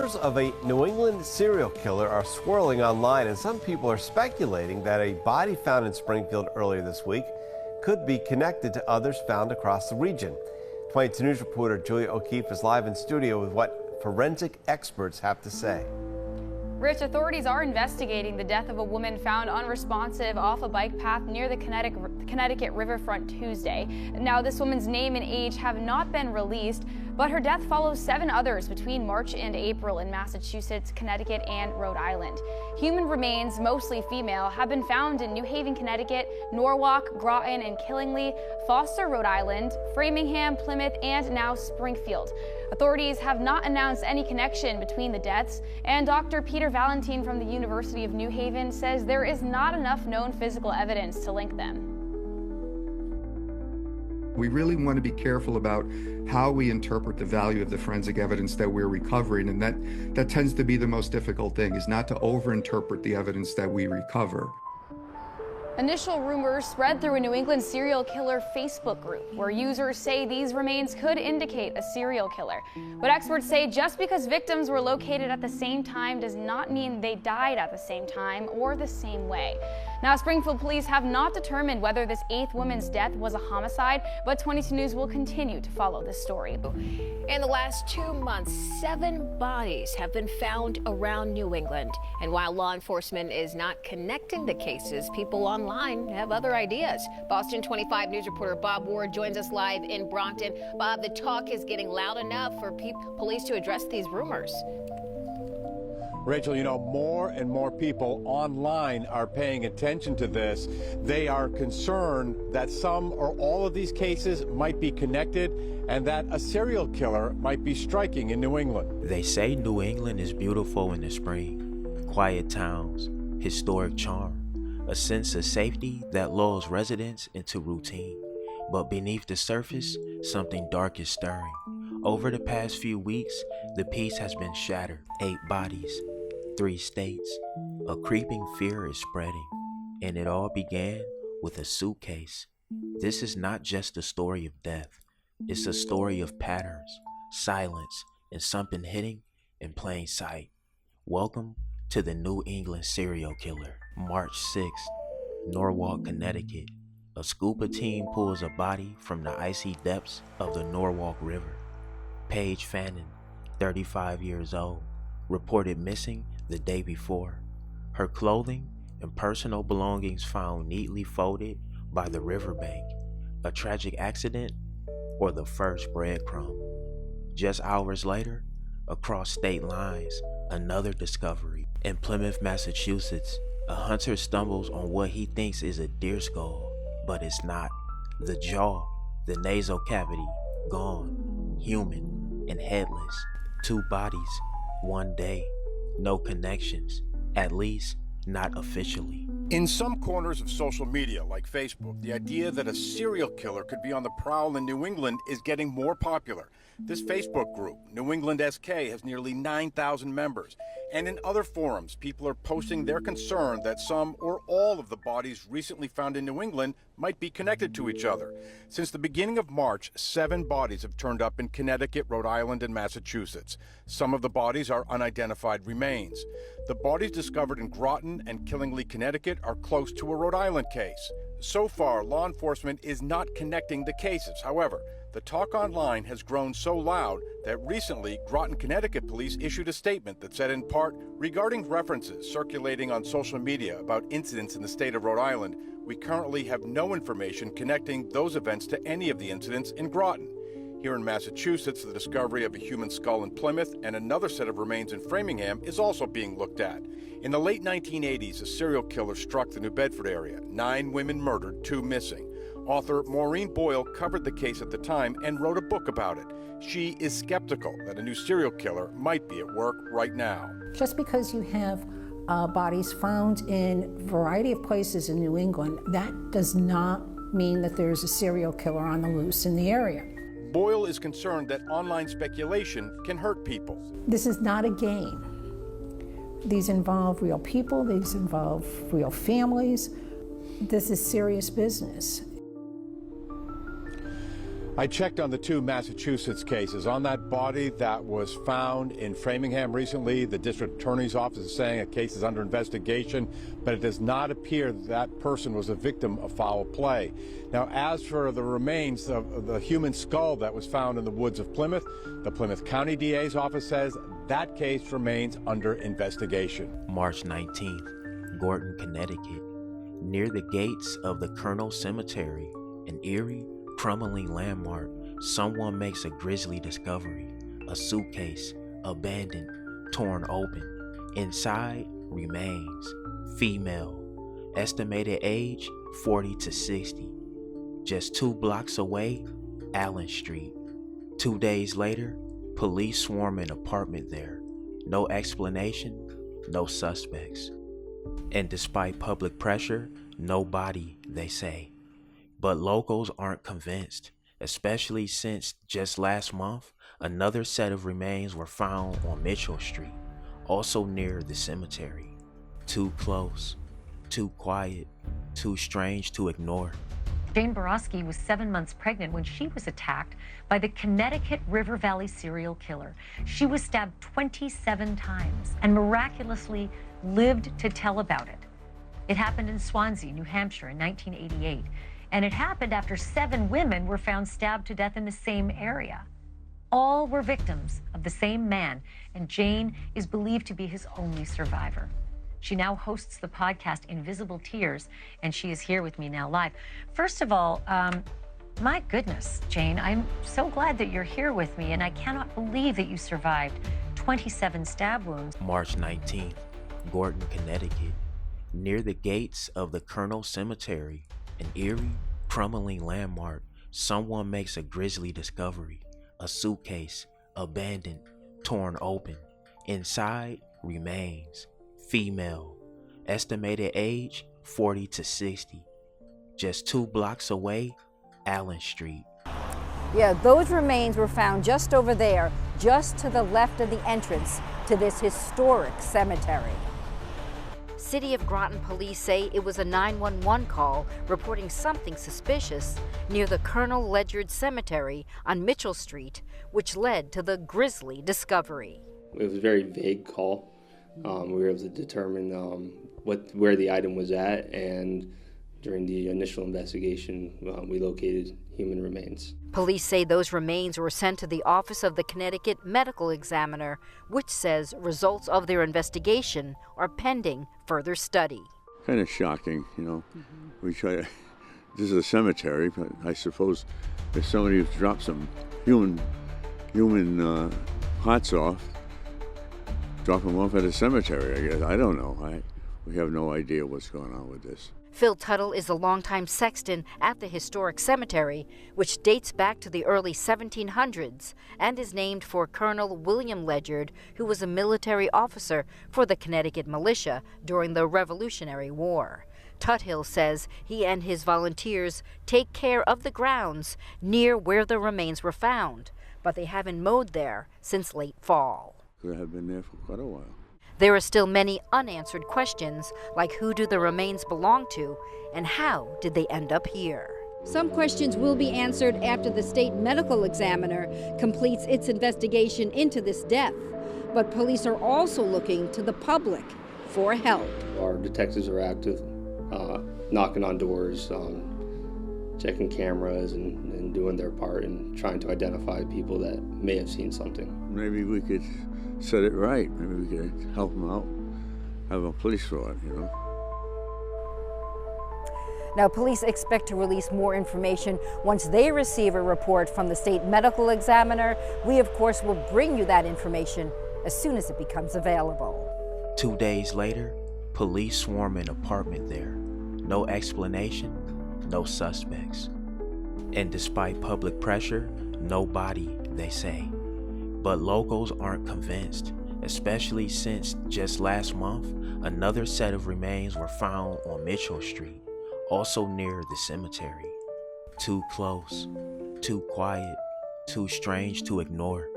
Rumors of a New England serial killer are swirling online, and some people are speculating that a body found in Springfield earlier this week could be connected to others found across the region. 22 News reporter Julia O'Keefe is live in studio with what forensic experts have to say. Rich, authorities are investigating the death of a woman found unresponsive off a bike path near the Connecticut riverfront Tuesday. Now, this woman's name and age have not been released, but her death follows 7 others between March and April in Massachusetts, Connecticut, and Rhode Island. Human remains, mostly female, have been found in New Haven, Connecticut, Norwalk, Groton, and Killingly, Foster, Rhode Island, Framingham, Plymouth, and now Springfield. Authorities have not announced any connection between the deaths, and Dr. Peter Valentine from the University of New Haven says there is not enough known physical evidence to link them. We really want to be careful about how we interpret the value of the forensic evidence that we're recovering, and that tends to be the most difficult thing, is not to overinterpret the evidence that we recover. Initial rumors spread through a New England serial killer Facebook group where users say these remains could indicate a serial killer. But experts say just because victims were located at the same time does not mean they died at the same time or the same way. Now, Springfield police have not determined whether this 8th woman's death was a homicide, but 22 News will continue to follow this story. In the last 2 months, 7 bodies have been found around New England. And while law enforcement is not connecting the cases, people online have other ideas. Boston 25 News reporter Bob Ward joins us live in Brockton. Bob, the talk is getting loud enough for police to address these rumors. Rachel, you know, more and more people online are paying attention to this. They are concerned that some or all of these cases might be connected and that a serial killer might be striking in New England. They say New England is beautiful in the spring. Quiet towns, historic charm, a sense of safety that lulls residents into routine. But beneath the surface, something dark is stirring. Over the past few weeks, the peace has been shattered. 8 bodies, 3 states. A creeping fear is spreading, and it all began with a suitcase. This is not just a story of death. It's a story of patterns, silence, and something hidden in plain sight. Welcome to the New England serial killer. March 6th, Norwalk, Connecticut. A scuba team pulls a body from the icy depths of the Norwalk River. Paige Fannin, 35 years old, reported missing the day before. Her clothing and personal belongings found neatly folded by the riverbank. A tragic accident or the first breadcrumb? Just hours later, across state lines, another discovery. In Plymouth, Massachusetts, a hunter stumbles on what he thinks is a deer skull, but it's not. The jaw, the nasal cavity, gone, human and headless. 2 bodies, 1 day. No connections, at least not officially. In some corners of social media, like Facebook, the idea that a serial killer could be on the prowl in New England is getting more popular. This Facebook group, New England SK, has nearly 9,000 members. And in other forums, people are posting their concern that some or all of the bodies recently found in New England might be connected to each other. Since the beginning of March, 7 bodies have turned up in Connecticut, Rhode Island, and Massachusetts. Some of the bodies are unidentified remains. The bodies discovered in Groton and Killingly, Connecticut, are close to a Rhode Island case. So far, law enforcement is not connecting the cases. However, the talk online has grown so loud that recently Groton, Connecticut police issued a statement that said in part, regarding references circulating on social media about incidents in the state of Rhode Island, we currently have no information connecting those events to any of the incidents in Groton. Here in Massachusetts, the discovery of a human skull in Plymouth and another set of remains in Framingham is also being looked at. In the late 1980s, a serial killer struck the New Bedford area. 9 women murdered, 2 missing. Author Maureen Boyle covered the case at the time and wrote a book about it. She is skeptical that a new serial killer might be at work right now. Just because you have bodies found in a variety of places in New England, that does not mean that there's a serial killer on the loose in the area. Boyle is concerned that online speculation can hurt people. This is not a game. These involve real people, these involve real families. This is serious business. I checked on the two Massachusetts cases. On that body that was found in Framingham recently, the district attorney's office is saying a case is under investigation, but it does not appear that person was a victim of foul play. Now, as for the remains of the human skull that was found in the woods of Plymouth, the Plymouth County DA's office says that case remains under investigation. March 19th, Groton, Connecticut. Near the gates of the Colonel Cemetery, an eerie, crumbling landmark, someone makes a grisly discovery. A suitcase, abandoned, torn open. Inside, remains. Female. Estimated age, 40 to 60. Just 2 blocks away, Allen Street. 2 days later, police swarm an apartment there. No explanation, no suspects. And despite public pressure, no body, they say. But locals aren't convinced, especially since just last month, another set of remains were found on Mitchell Street, also near the cemetery. Too close, too quiet, too strange to ignore. Jane Borowski was 7 months pregnant when she was attacked by the Connecticut River Valley serial killer. She was stabbed 27 times and miraculously lived to tell about it. It happened in Swansea, New Hampshire in 1988. And it happened after 7 women were found stabbed to death in the same area. All were victims of the same man, and Jane is believed to be his only survivor. She now hosts the podcast Invisible Tears, and she is here with me now live. First of all, my goodness, Jane, I'm so glad that you're here with me, and I cannot believe that you survived 27 stab wounds. March 19th, Groton, Connecticut. Near the gates of the Colonel Cemetery, an eerie, crumbling landmark, someone makes a grisly discovery. A suitcase, abandoned, torn open. Inside, remains. Female. Estimated age, 40 to 60. Just 2 blocks away, Allen Street. Yeah, those remains were found just over there, just to the left of the entrance to this historic cemetery. City of Groton police say it was a 911 call reporting something suspicious near the Colonel Ledyard Cemetery on Mitchell Street, which led to the grisly discovery. It was a very vague call. We were able to determine where the item was at, and during the initial investigation, we located human remains. Police say those remains were sent to the Office of the Connecticut Medical Examiner, which says results of their investigation are pending further study. Kind of shocking, you know. We try to, this is a cemetery, but I suppose if somebody dropped some human hearts off, drop them off at a cemetery, I guess. I don't know. We have no idea what's going on with this. Phil Tuttle is a longtime sexton at the historic cemetery, which dates back to the early 1700s and is named for Colonel William Ledyard, who was a military officer for the Connecticut militia during the Revolutionary War. Tuthill says he and his volunteers take care of the grounds near where the remains were found, but they haven't mowed there since late fall. They have been there for quite a while. There are still many unanswered questions, like who do the remains belong to and how did they end up here? Some questions will be answered after the state medical examiner completes its investigation into this death. But police are also looking to the public for help. Our detectives are active, knocking on doors, checking cameras and doing their part and trying to identify people that may have seen something. Maybe we could set it right. Maybe we could help them out, have a police for it, you know. Now, police expect to release more information once they receive a report from the state medical examiner. We, of course, will bring you that information as soon as it becomes available. 2 days later, police swarm an apartment there. No explanation, no suspects. And despite public pressure, no body, they say. But locals aren't convinced, especially since just last month, another set of remains were found on Mitchell Street, also near the cemetery. Too close, too quiet, too strange to ignore.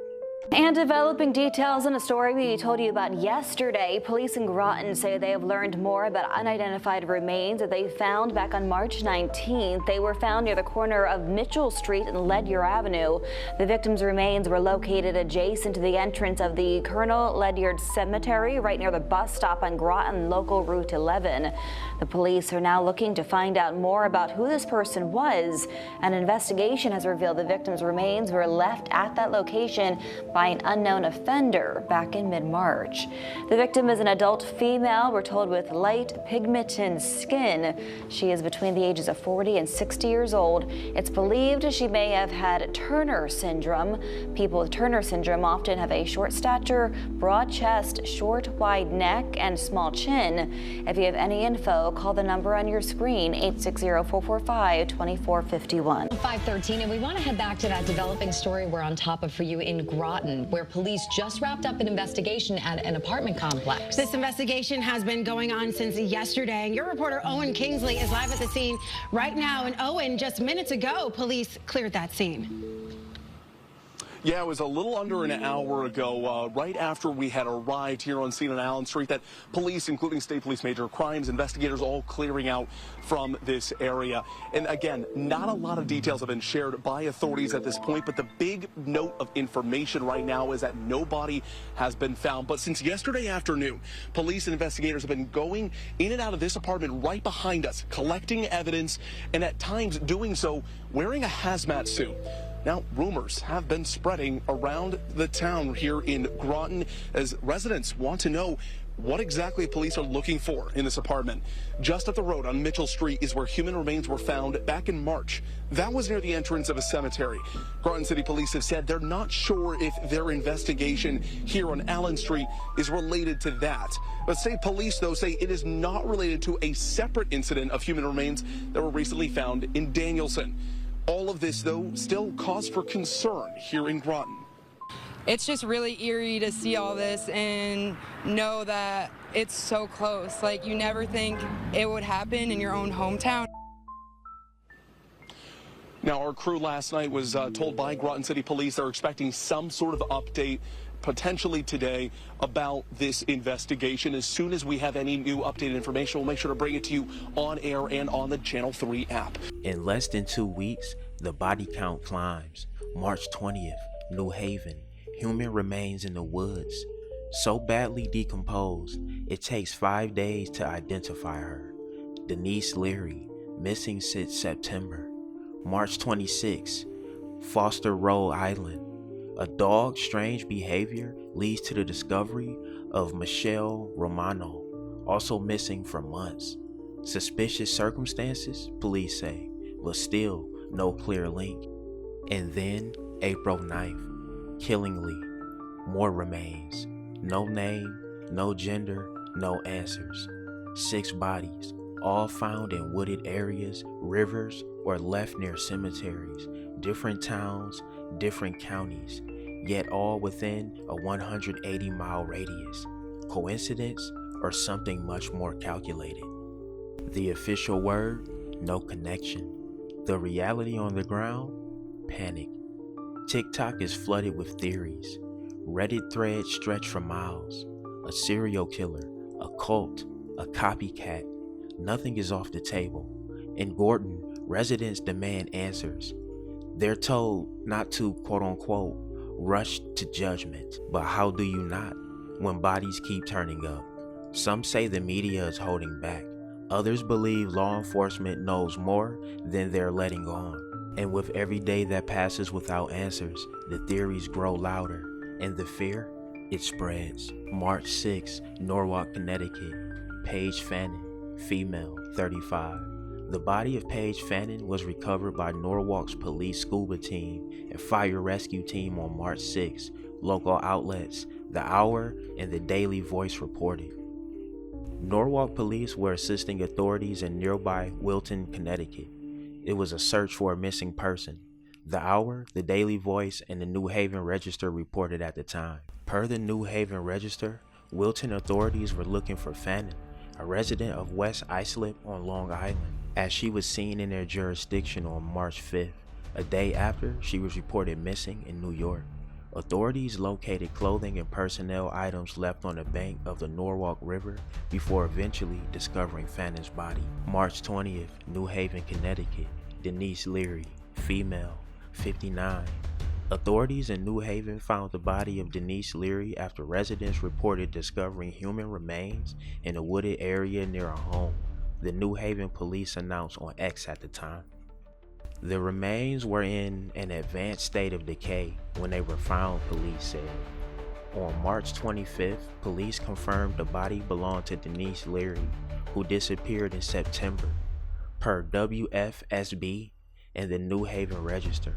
And developing details in a story we told you about yesterday, police in Groton say they have learned more about unidentified remains that they found back on March 19th. They were found near the corner of Mitchell Street and Ledyard Avenue. The victims' remains were located adjacent to the entrance of the Colonel Ledyard Cemetery, right near the bus stop on Groton local Route 11. The police are now looking to find out more about who this person was. An investigation has revealed the victims' remains were left at that location by an unknown offender back in mid-March. The victim is an adult female, we're told, with light pigmented skin. She is between the ages of 40 and 60 years old. It's believed she may have had Turner syndrome. People with Turner syndrome often have a short stature, broad chest, short, wide neck, and small chin. If you have any info, call the number on your screen, 860-445-2451. 5:13, and we want to head back to that developing story we're on top of for you in Groton, where police just wrapped up an investigation at an apartment complex. This investigation has been going on since yesterday, and your reporter Owen Kingsley is live at the scene right now. And Owen, just minutes ago, police cleared that scene. Yeah, it was a little under an hour ago, right after we had arrived here on scene on Allen Street, that police, including State Police Major Crimes investigators, all clearing out from this area. And again, not a lot of details have been shared by authorities at this point, but the big note of information right now is that no body has been found. But since yesterday afternoon, police and investigators have been going in and out of this apartment right behind us, collecting evidence, and at times doing so wearing a hazmat suit. Now, rumors have been spreading around the town here in Groton as residents want to know what exactly police are looking for in this apartment. Just up the road on Mitchell Street is where human remains were found back in March. That was near the entrance of a cemetery. Groton City Police have said they're not sure if their investigation here on Allen Street is related to that. But state police, though, say it is not related to a separate incident of human remains that were recently found in Danielson. All of this, though, still cause for concern here in Groton. It's just really eerie to see all this and know that it's so close. Like, you never think it would happen in your own hometown. Now, our crew last night was told by Groton City Police they're expecting some sort of update potentially today about this investigation. As soon as we have any new updated information, we'll make sure to bring it to you on air and on the Channel 3 app. In less than 2 weeks, the body count climbs. March 20th, New Haven. Human remains in the woods. So badly decomposed, it takes 5 days to identify her. Denise Leary, missing since September. March 26th, Foster, Rhode Island. A dog's strange behavior leads to the discovery of Michelle Romano, also missing for months. Suspicious circumstances, police say, but still no clear link. And then, April 9th, Killingly, more remains. No name, no gender, no answers. 6 bodies, all found in wooded areas, rivers, or left near cemeteries. Different towns, different counties, yet all within a 180-mile radius. Coincidence or something much more calculated? The official word, no connection. The reality on the ground, panic. TikTok is flooded with theories. Reddit threads stretch for miles. A serial killer, a cult, a copycat. Nothing is off the table. In Groton, residents demand answers. They're told not to, quote-unquote, rush to judgment. But how do you not when bodies keep turning up? Some say the media is holding back. Others believe law enforcement knows more than they're letting on. And with every day that passes without answers, the theories grow louder, and the fear, it spreads. March 6, Norwalk, Connecticut. Paige Fannin, female, 35. The body of Paige Fannin was recovered by Norwalk's police scuba team and fire rescue team on March 6. Local outlets, The Hour and the Daily Voice reported. Norwalk police were assisting authorities in nearby Wilton, Connecticut. It was a search for a missing person. The Hour, the Daily Voice, and the New Haven Register reported at the time. Per the New Haven Register, Wilton authorities were looking for Fannin, a resident of West Islip on Long Island, as she was seen in their jurisdiction on March 5th, a day after she was reported missing in New York. Authorities located clothing and personnel items left on the bank of the Norwalk River before eventually discovering Fannon's body. March 20th, New Haven, Connecticut. Denise Leary, female, 59. Authorities in New Haven found the body of Denise Leary after residents reported discovering human remains in a wooded area near a home. The New Haven police announced on X at the time. The remains were in an advanced state of decay when they were found, police said. On March 25th, police confirmed the body belonged to Denise Leary, who disappeared in September, per WFSB and the New Haven Register.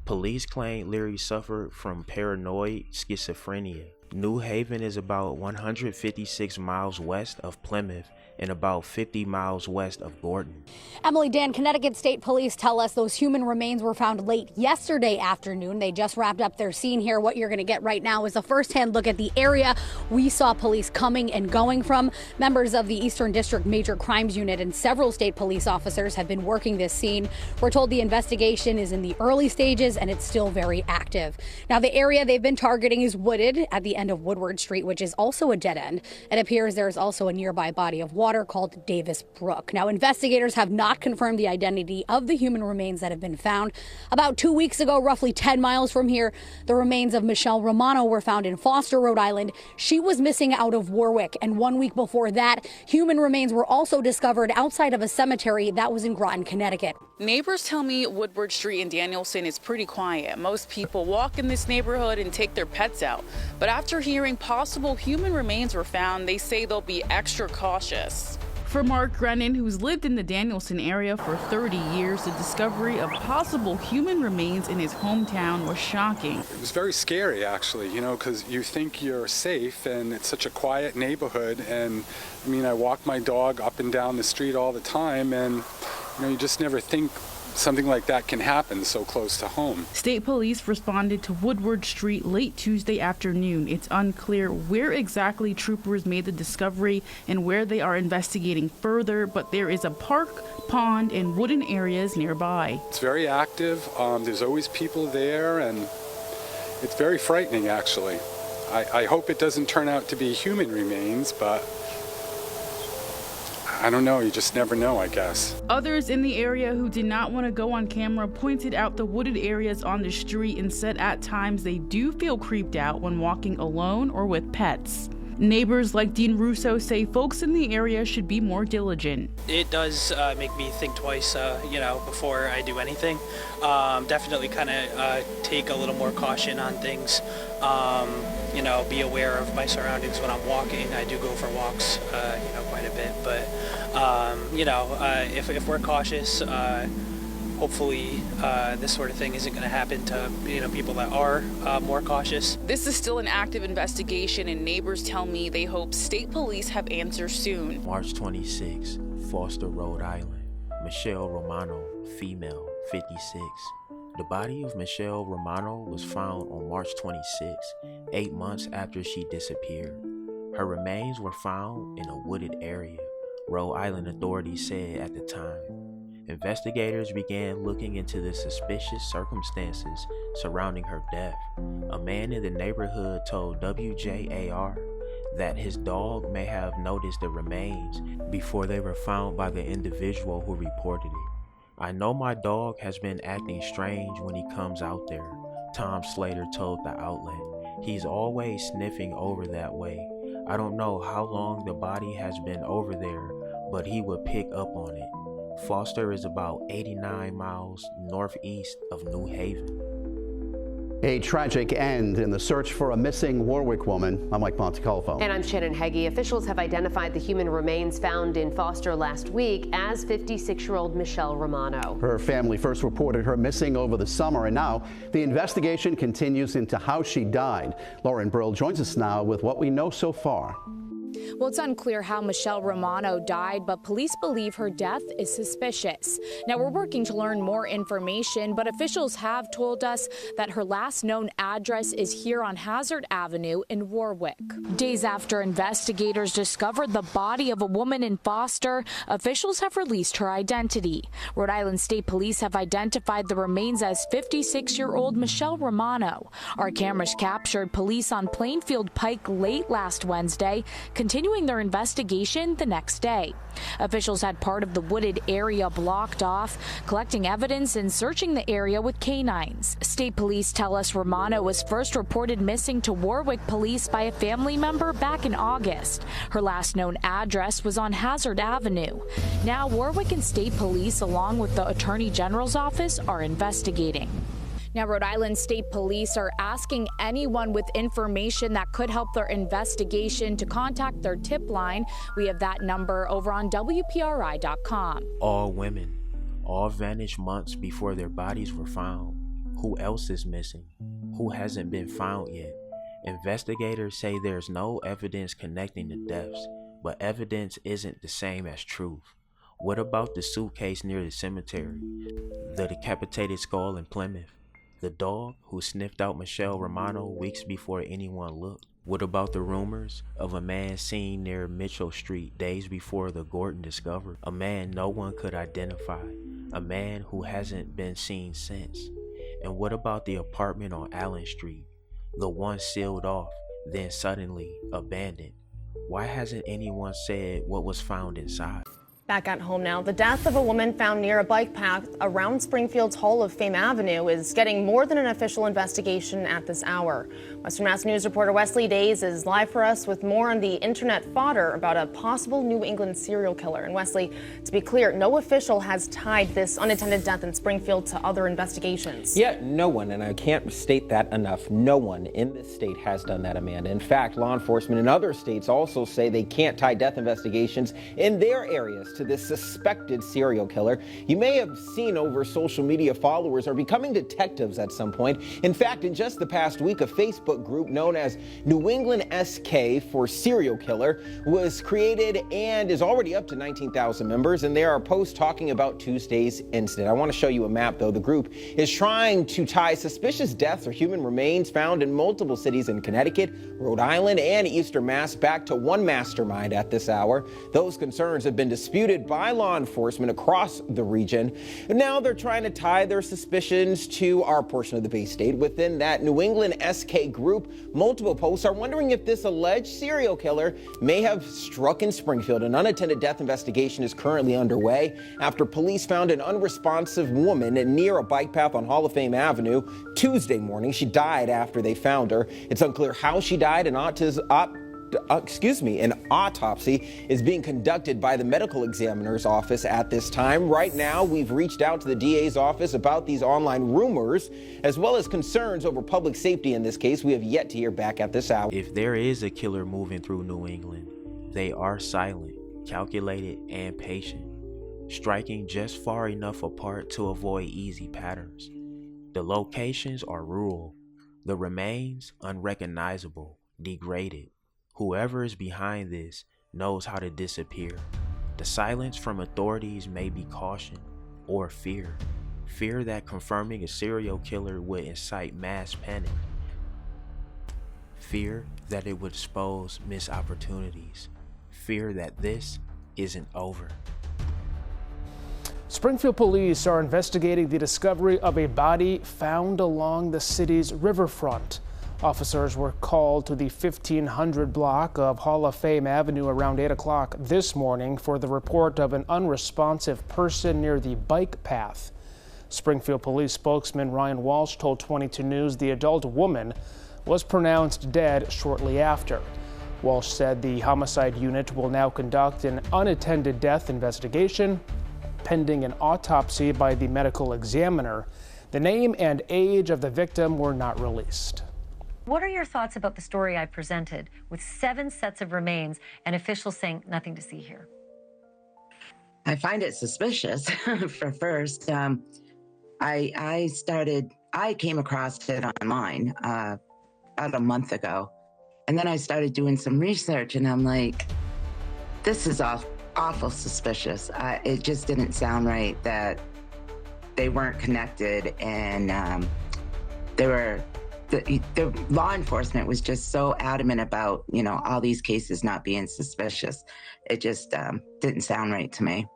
Police claimed Leary suffered from paranoid schizophrenia. New Haven is about 156 miles west of Plymouth and about 50 miles west of Groton. Emily, Dan, Connecticut State Police tell us those human remains were found late yesterday afternoon. They just wrapped up their scene here. What you're going to get right now is a first-hand look at the area we saw police coming and going from. Members of the Eastern District Major Crimes Unit and several state police officers have been working this scene. We're told the investigation is in the early stages and it's still very active. Now, the area they've been targeting is wooded at the end of Woodward Street, which is also a dead end. It appears there's also a nearby body of water called Davis Brook. Now, investigators have not confirmed the identity of the human remains that have been found. About 2 weeks ago, roughly 10 miles from here, the remains of Michelle Romano were found in Foster, Rhode Island. She was missing out of Warwick, and 1 week before that, human remains were also discovered outside of a cemetery that was in Groton, Connecticut. Neighbors tell me Woodward Street in Danielson is pretty quiet. Most people walk in this neighborhood and take their pets out. But after hearing possible human remains were found, they say they'll be extra cautious. For Mark Grennan, who's lived in the Danielson area for 30 years, the discovery of possible human remains in his hometown was shocking. It was very scary, actually, because you think you're safe and it's such a quiet neighborhood. And I mean, I walk my dog up and down the street all the time, and you just never think something like that can happen so close to home. State police responded to Woodward Street late Tuesday afternoon. It's unclear where exactly troopers made the discovery and where they are investigating further, but there is a park, pond, and wooden areas nearby. It's very active. There's always people there, and it's very frightening, actually. I hope it doesn't turn out to be human remains, but I don't know, you just never know, I guess. Others in the area who did not want to go on camera pointed out the wooded areas on the street and said at times they do feel creeped out when walking alone or with pets. Neighbors like Dean Russo say folks in the area should be more diligent. It does make me think twice, before I do anything. Definitely kind of take a little more caution on things. Be aware of my surroundings when I'm walking. I do go for walks, quite a bit. But, if we're cautious, hopefully this sort of thing isn't going to happen to people that are more cautious. This is still an active investigation, and neighbors tell me they hope state police have answers soon. March 26, Foster, Rhode Island. Michelle Romano, female, 56. The body of Michelle Romano was found on March 26, 8 months after she disappeared. Her remains were found in a wooded area, Rhode Island authorities said at the time. Investigators began looking into the suspicious circumstances surrounding her death. A man in the neighborhood told WJAR that his dog may have noticed the remains before they were found by the individual who reported it. "I know my dog has been acting strange when he comes out there," Tom Slater told the outlet. "He's always sniffing over that way. I don't know how long the body has been over there, but he would pick up on it." Foster is about 89 miles northeast of New Haven. A tragic end in the search for a missing Warwick woman. I'm Mike Montecalvo. And I'm Shannon Heggie. Officials have identified the human remains found in Foster last week as 56-year-old Michelle Romano. Her family first reported her missing over the summer, and now the investigation continues into how she died. Lauren Brill joins us now with what we know so far. Well, it's unclear how Michelle Romano died, but police believe her death is suspicious. Now, we're working to learn more information, but officials have told us that her last known address is here on Hazard Avenue in Warwick. Days after investigators discovered the body of a woman in Foster, officials have released her identity. Rhode Island State Police have identified the remains as 56-year-old Michelle Romano. Our cameras captured police on Plainfield Pike late last Wednesday, continuing their investigation the next day. Officials had part of the wooded area blocked off, collecting evidence and searching the area with canines. State police tell us Romano was first reported missing to Warwick police by a family member back in August. Her last known address was on Hazard Avenue. Now, Warwick and State Police, along with the Attorney General's office, are investigating. Now, Rhode Island State Police are asking anyone with information that could help their investigation to contact their tip line. We have that number over on WPRI.com. All women, all vanished months before their bodies were found. Who else is missing? Who hasn't been found yet? Investigators say there's no evidence connecting the deaths, but evidence isn't the same as truth. What about the suitcase near the cemetery? The decapitated skull in Plymouth? The dog who sniffed out Michelle Romano weeks before anyone looked? What about the rumors of a man seen near Mitchell Street days before the Groton discovery? A man no one could identify, a man who hasn't been seen since. And what about the apartment on Allen Street? The one sealed off, then suddenly abandoned. Why hasn't anyone said what was found inside? Back at home now, the death of a woman found near a bike path around Springfield's Hall of Fame Avenue is getting more than an official investigation at this hour. Western Mass News reporter Wesley Days is live for us with more on the internet fodder about a possible New England serial killer. And Wesley, to be clear, no official has tied this unattended death in Springfield to other investigations. Yeah, no one, and I can't state that enough. No one in this state has done that, Amanda. In fact, law enforcement in other states also say they can't tie death investigations in their areas to this suspected serial killer. You may have seen over social media followers are becoming detectives at some point. In fact, in just the past week, a Facebook group known as New England SK for Serial Killer was created and is already up to 19,000 members, and there are posts talking about Tuesday's incident. I want to show you a map, though. The group is trying to tie suspicious deaths or human remains found in multiple cities in Connecticut, Rhode Island, and Eastern Mass back to one mastermind at this hour. Those concerns have been disputed by law enforcement across the region. And now they're trying to tie their suspicions to our portion of the Bay State. Within that New England SK group, multiple posts are wondering if this alleged serial killer may have struck in Springfield. An unattended death investigation is currently underway after police found an unresponsive woman near a bike path on Hall of Fame Avenue Tuesday morning. She died after they found her. It's unclear how she died. An autopsy is being conducted by the medical examiner's office at this time. Right now, we've reached out to the DA's office about these online rumors, as well as concerns over public safety in this case. We have yet to hear back at this hour. If there is a killer moving through New England, they are silent, calculated, and patient, striking just far enough apart to avoid easy patterns. The locations are rural, the remains unrecognizable, degraded. Whoever is behind this knows how to disappear. The silence from authorities may be caution or fear. Fear that confirming a serial killer would incite mass panic. Fear that it would expose missed opportunities. Fear that this isn't over. Springfield police are investigating the discovery of a body found along the city's riverfront. Officers were called to the 1500 block of Hall of Fame Avenue around 8 o'clock this morning for the report of an unresponsive person near the bike path. Springfield Police spokesman Ryan Walsh told 22 News the adult woman was pronounced dead shortly after. Walsh said the homicide unit will now conduct an unattended death investigation pending an autopsy by the medical examiner. The name and age of the victim were not released. What are your thoughts about the story I presented with 7 sets of remains and officials saying nothing to see here? I find it suspicious for first. I came across it online about a month ago, and then I started doing some research, and I'm like, this is awful suspicious. It just didn't sound right that they weren't connected, and the law enforcement was just so adamant about, all these cases not being suspicious. It just didn't sound right to me.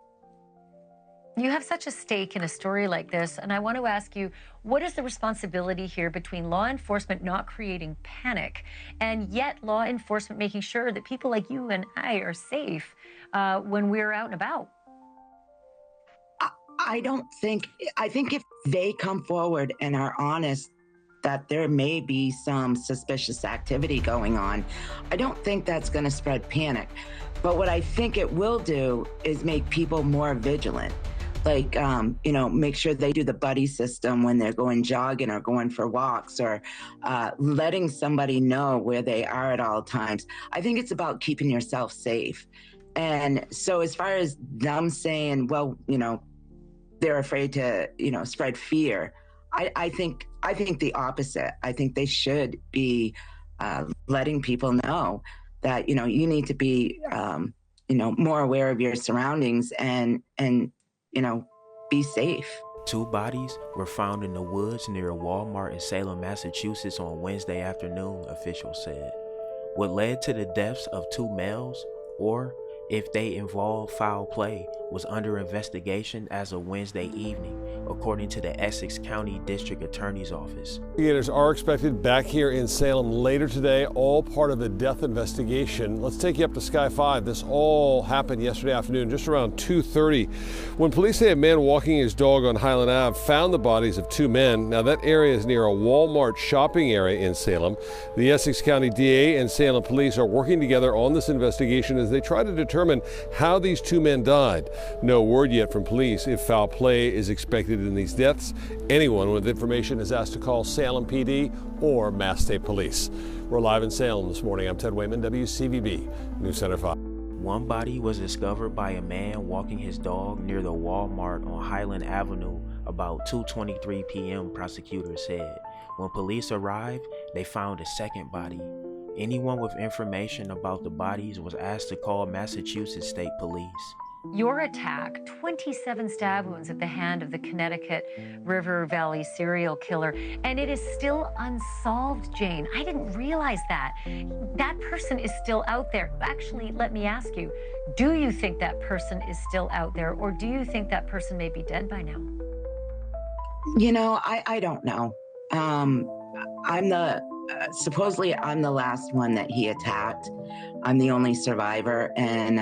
You have such a stake in a story like this, and I want to ask you, what is the responsibility here between law enforcement not creating panic and yet law enforcement making sure that people like you and I are safe when we're out and about? I think if they come forward and are honest that there may be some suspicious activity going on, I don't think that's going to spread panic. But what I think it will do is make people more vigilant. Like, make sure they do the buddy system when they're going jogging or going for walks, or letting somebody know where they are at all times. I think it's about keeping yourself safe. And so as far as them saying, well, they're afraid to, spread fear, I think the opposite. I think they should be letting people know that, you need to be, more aware of your surroundings and be safe. 2 bodies were found in the woods near a Walmart in Salem, Massachusetts on Wednesday afternoon, officials said. What led to the deaths of 2 males, or if they involved foul play, was under investigation as of Wednesday evening, according to the Essex County District Attorney's Office. Investigators are expected back here in Salem later today, all part of the death investigation. Let's take you up to Sky 5. This all happened yesterday afternoon, just around 2:30, when police say a man walking his dog on Highland Ave found the bodies of 2 men. Now, that area is near a Walmart shopping area in Salem. The Essex County DA and Salem police are working together on this investigation as they try to determine how these 2 men died. No word yet from police if foul play is expected in these deaths. Anyone with information is asked to call Salem PD or Mass State Police. We're live in Salem this morning. I'm Ted Wayman, WCVB News Center 5. 1 body was discovered by a man walking his dog near the Walmart on Highland Avenue about 2:23 p.m., prosecutors said. When police arrived, they found a second body. Anyone with information about the bodies was asked to call Massachusetts State Police. Your attack, 27 stab wounds at the hand of the Connecticut River Valley serial killer, and it is still unsolved, Jane. I didn't realize that. That person is still out there. Actually, let me ask you, do you think that person is still out there, or do you think that person may be dead by now? I don't know. Supposedly I'm the last one that he attacked. I'm the only survivor, and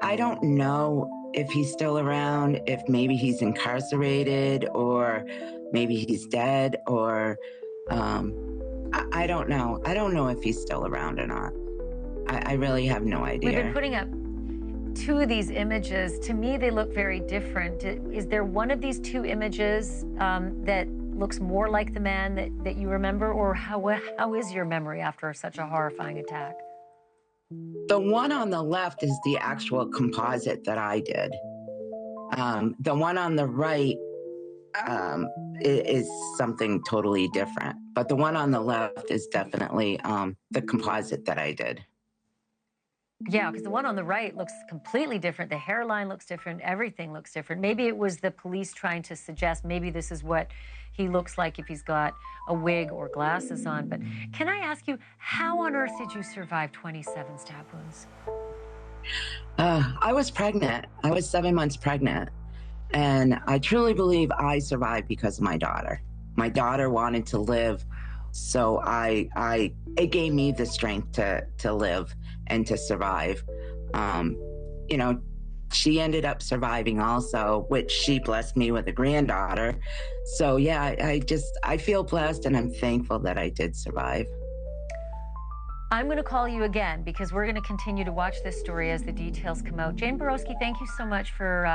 I don't know if he's still around, if maybe he's incarcerated, or maybe he's dead, or I don't know. I don't know if he's still around or not. I really have no idea. We've been putting up 2 of these images. To me, they look very different. Is there one of these 2 images that looks more like the man that you remember, or how is your memory after such a horrifying attack? The one on the left is the actual composite that I did. The one on the right is something totally different. But the one on the left is definitely the composite that I did. Yeah, because the one on the right looks completely different. The hairline looks different. Everything looks different. Maybe it was the police trying to suggest maybe this is what he looks like if he's got a wig or glasses on. But can I ask you, how on earth did you survive 27 stab wounds? I was pregnant. I was 7 months pregnant. And I truly believe I survived because of my daughter. My daughter wanted to live, so it gave me the strength to live and to survive. She ended up surviving also, which she blessed me with a granddaughter. So yeah, I feel blessed, and I'm thankful that I did survive. I'm going to call you again because we're going to continue to watch this story as the details come out. Jane Borowski, thank you so much for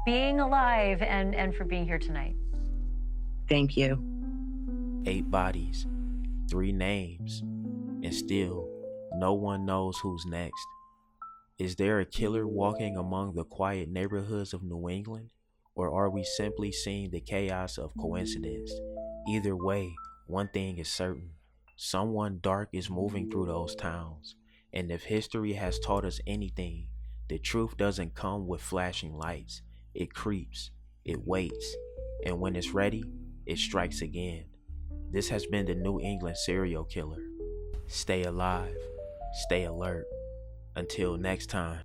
being alive and for being here tonight. Thank you. 8 bodies, 3 names, and still no one knows who's next. Is there a killer walking among the quiet neighborhoods of New England, or are we simply seeing the chaos of coincidence? Either way, one thing is certain. Someone dark is moving through those towns, And if history has taught us anything, the truth doesn't come with flashing lights. It creeps, it waits, and when it's ready, it strikes again. This has been the New England serial killer. Stay alive, stay alert. Until next time.